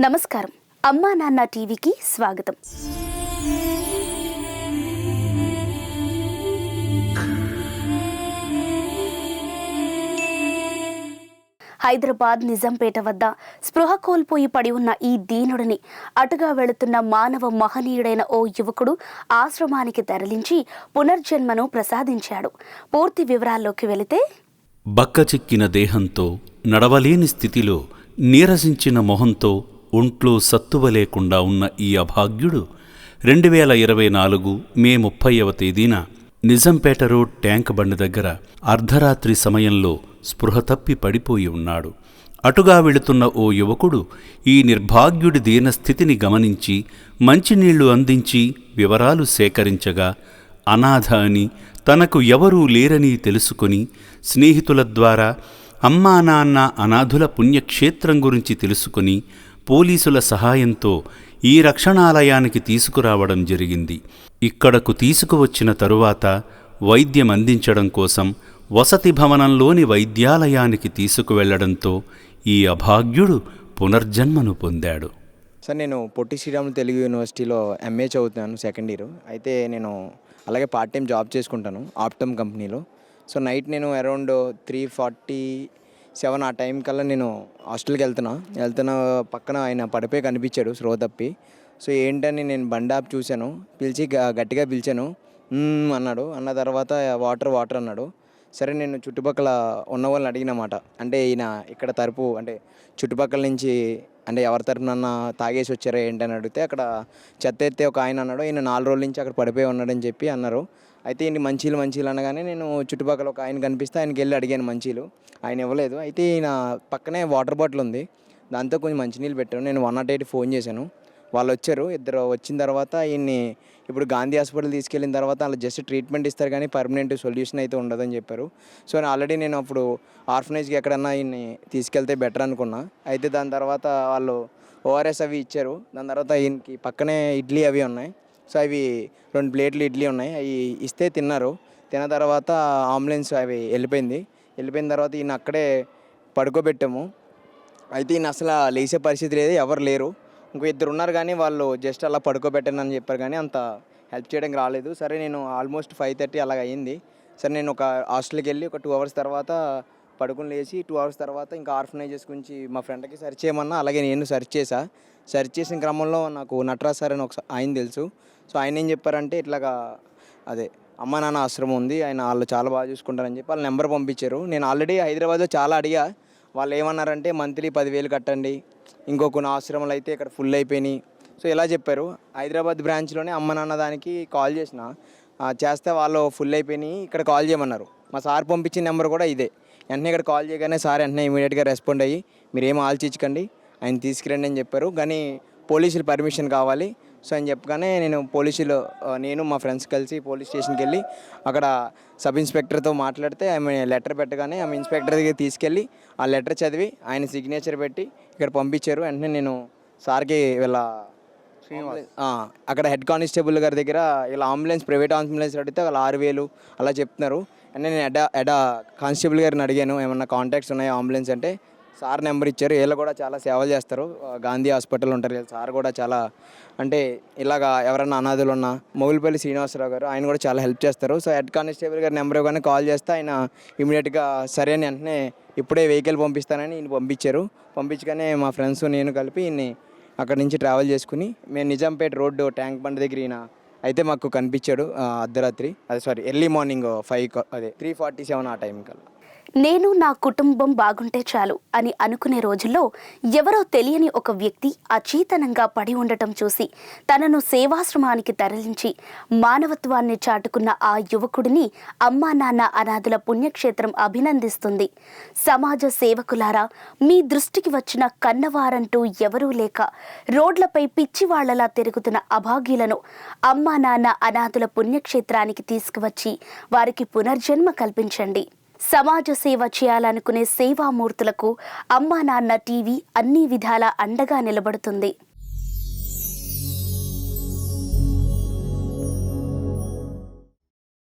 నమస్కారం. అమ్మా నాన్న టీవీకి స్వాగతం. హైదరాబాద్ నిజాంపేట వద్ద స్పృహ కోల్పోయి పడి ఉన్న ఈ దీనుడిని అటుగా వెళుతున్న మానవ మహనీయుడైన ఓ యువకుడు ఆశ్రమానికి తరలించి పునర్జన్మను ప్రసాదించాడు. పూర్తి వివరాల్లోకి వెళితే, బక్కచిక్కిన దేహంతో, నడవలేని స్థితిలో, నీరసించిన మొహంతో, ఒంట్లో సత్తువ లేకుండా ఉన్న ఈ అభాగ్యుడు 2024 మే 30వ తేదీన నిజాంపేట రోడ్ ట్యాంక్ బండ్ దగ్గర అర్ధరాత్రి సమయంలో స్పృహ తప్పి పడిపోయి ఉన్నాడు. అటుగా వెళుతున్న ఓ యువకుడు ఈ నిర్భాగ్యుడి దీనస్థితిని గమనించి మంచినీళ్లు అందించి వివరాలు సేకరించగా అనాథ అని, తనకు ఎవరూ లేరని తెలుసుకుని స్నేహితుల ద్వారా అమ్మా నాన్న అనాథుల పుణ్యక్షేత్రం గురించి తెలుసుకుని పోలీసుల సహాయంతో ఈ రక్షణాలయానికి తీసుకురావడం జరిగింది. ఇక్కడకు తీసుకువచ్చిన తరువాత వైద్యం అందించడం కోసం వసతి భవనంలోని వైద్యాలయానికి తీసుకువెళ్లడంతో ఈ అభాగ్యుడు పునర్జన్మను పొందాడు. సార్, నేను పొట్టి శ్రీరాములు తెలుగు యూనివర్సిటీలో ఎంఏ చదువుతున్నాను, సెకండ్ ఇయర్. అయితే నేను అలాగే పార్ట్ టైం జాబ్ చేసుకుంటాను ఆప్టమ్ కంపెనీలో. సో నైట్ నేను అరౌండ్ 3:47 ఆ టైం కల్లా నేను హాస్టల్కి వెళ్తున్న పక్కన ఆయన పడిపోయి కనిపించాడు స్పృహ తప్పి. సో ఏంటని నేను బండి ఆపి చూశాను, పిలిచి గట్టిగా పిలిచాను. అన్నాడు. అన్న తర్వాత వాటర్ అన్నాడు. సరే, నేను చుట్టుపక్కల ఉన్న వాళ్ళని అడిగినమాట. అంటే ఈయన ఇక్కడ తరపు అంటే చుట్టుపక్కల నుంచి అంటే ఎవరి తరపునన్నా తాగేసి వచ్చారా ఏంటని అడిగితే అక్కడ చెత్త ఎత్తే ఒక ఆయన అన్నాడు. ఈయన 4 రోజుల నుంచి అక్కడ పడిపోయి ఉన్నాడని చెప్పి అన్నారు. అయితే ఈయన మంచీలు అనగానే నేను చుట్టుపక్కల ఒక ఆయన కనిపిస్తే ఆయనకి వెళ్ళి అడిగాను మంచీలు. ఆయన ఇవ్వలేదు. అయితే ఈయన పక్కనే వాటర్ బాటిల్ ఉంది, దాంతో కొంచెం మంచినీళ్ళు పెట్టాను. నేను 108 ఫోన్ చేశాను. వాళ్ళు వచ్చారు. ఇద్దరు వచ్చిన తర్వాత ఈయన్ని ఇప్పుడు గాంధీ హాస్పిటల్ తీసుకెళ్ళిన తర్వాత వాళ్ళు జస్ట్ ట్రీట్మెంట్ ఇస్తారు కానీ పర్మనెంట్ సొల్యూషన్ అయితే ఉండదని చెప్పారు. సో ఆల్రెడీ నేను అప్పుడు ఆర్ఫనైజ్కి ఎక్కడన్నా ఈయన్ని తీసుకెళ్తే బెటర్ అనుకున్నా. అయితే దాని తర్వాత వాళ్ళు ఓఆర్ఎస్ అవి ఇచ్చారు. దాని తర్వాత ఈయనకి పక్కనే ఇడ్లీ అవి ఉన్నాయి. సో అవి 2 ప్లేట్లు ఇడ్లీ ఉన్నాయి, అవి ఇస్తే తిన్నారు. తిన్న తర్వాత అంబులెన్స్ అవి వెళ్ళిపోయిన తర్వాత ఈయన అక్కడే పడుకోబెట్టాము. అయితే ఈయన అసలు లేచే పరిస్థితి లేదు, ఎవరు లేరు. ఇంకో 2 ఉన్నారు కానీ వాళ్ళు జస్ట్ అలా పడుకోబెట్టాను అని చెప్పారు కానీ అంత హెల్ప్ చేయడానికి రాలేదు. సరే, నేను ఆల్మోస్ట్ 5:30 అలాగ అయింది. సరే, నేను ఒక హాస్టల్కి వెళ్ళి ఒక 2 అవర్స్ తర్వాత పడుకుని లేచి 2 అవర్స్ తర్వాత ఇంకా ఆర్ఫనైజెస్ గురించి మా ఫ్రెండ్కి సెర్చ్ చేయమన్నా. అలాగే నేను సెర్చ్ చేసిన క్రమంలో నాకు నటరాజ్ సార్ అని ఒక ఆయన తెలుసు. సో ఆయన ఏం చెప్పారంటే ఇట్లాగా అదే అమ్మా నాన్న ఆశ్రమం ఉంది, వాళ్ళు చాలా బాగా చూసుకుంటారని చెప్పి వాళ్ళ నెంబర్ పంపించారు. నేను ఆల్రెడీ హైదరాబాద్లో చాలా అడిగా. వాళ్ళు ఏమన్నారంటే మంత్లీ 10,000 కట్టండి, ఇంకో కొన్ని ఆశ్రమాలు అయితే ఇక్కడ ఫుల్ అయిపోయినాయి. సో ఇలా చెప్పారు. హైదరాబాద్ బ్రాంచ్లోనే అమ్మ నాన్న దానికి కాల్ చేస్తే వాళ్ళు ఫుల్ అయిపోయినాయి, ఇక్కడ కాల్ చేయమన్నారు. మా సార్ పంపించిన నెంబర్ కూడా ఇదే. వెంటనే ఇక్కడ కాల్ చేయగానే సార్ వెంటనే ఇమీడియట్గా రెస్పాండ్ అయ్యి మీరు ఏం ఆలోచించకండి, ఆయన తీసుకురండి అని చెప్పారు. కానీ పోలీసులు పర్మిషన్ కావాలి. సో అని చెప్పగానే నేను మా ఫ్రెండ్స్ కలిసి పోలీస్ స్టేషన్కి వెళ్ళి అక్కడ సబ్ ఇన్స్పెక్టర్తో మాట్లాడితే ఆమె లెటర్ పెట్టగానే ఆమె ఇన్స్పెక్టర్ దగ్గర తీసుకెళ్ళి ఆ లెటర్ చదివి ఆయన సిగ్నేచర్ పెట్టి ఇక్కడ పంపించారు. వెంటనే నేను సార్కి అక్కడ హెడ్ కానిస్టేబుల్ గారి దగ్గర ఇలా ప్రైవేట్ అంబులెన్స్ అడిగితే వాళ్ళు 6,000 అలా చెప్తున్నారు. అంటే నేను ఎడా కానిస్టేబుల్ గారిని అడిగాను ఏమన్నా కాంటాక్ట్స్ ఉన్నాయో అంబులెన్స్ అంటే సార్ నెంబర్ ఇచ్చారు. వీళ్ళు కూడా చాలా సేవలు చేస్తారు, గాంధీ హాస్పిటల్ ఉంటారు. సార్ కూడా చాలా అంటే ఇలాగా ఎవరైనా అనాథులు ఉన్నా మొగులపల్లి శ్రీనివాసరావు గారు ఆయన కూడా చాలా హెల్ప్ చేస్తారు. సో హెడ్ కానిస్టేబుల్ గారి నెంబర్ ఇవ్వగానే కాల్ చేస్తే ఆయన ఇమీడియట్గా సరే అని వెంటనే ఇప్పుడే వెహికల్ పంపిస్తానని ఈయన పంపించగానే మా ఫ్రెండ్స్ నేను కలిపి ఈయన్ని అక్కడి నుంచి ట్రావెల్ చేసుకుని మేము నిజాంపేట రోడ్డు ట్యాంక్ బండ్ దగ్గర ఈయన అయితే మాకు కనిపించాడు అర్ధరాత్రి ఎర్లీ మార్నింగ్ 3:47 ఆ టైం కల్లా. నేను నా కుటుంబం బాగుంటే చాలు అని అనుకునే రోజుల్లో ఎవరో తెలియని ఒక వ్యక్తి అచేతనంగా పడి ఉండటం చూసి తనను సేవాశ్రమానికి తరలించి మానవత్వాన్ని చాటుకున్న ఆ యువకుడిని అమ్మా నాన్న అనాథుల పుణ్యక్షేత్రం అభినందిస్తుంది. సమాజ సేవకులారా, మీ దృష్టికి వచ్చిన కన్నవారంటూ ఎవరూ లేక రోడ్లపై పిచ్చివాళ్లలా తిరుగుతున్న అభాగ్యులను అమ్మా నాన్న అనాథుల పుణ్యక్షేత్రానికి తీసుకువచ్చి వారికి పునర్జన్మ కల్పించండి. సమాజ సేవ చేయాలనుకునే సేవామూర్తులకు అమ్మా నాన్న టీవీ అన్ని విధాలా అండగా నిలబడుతుంది.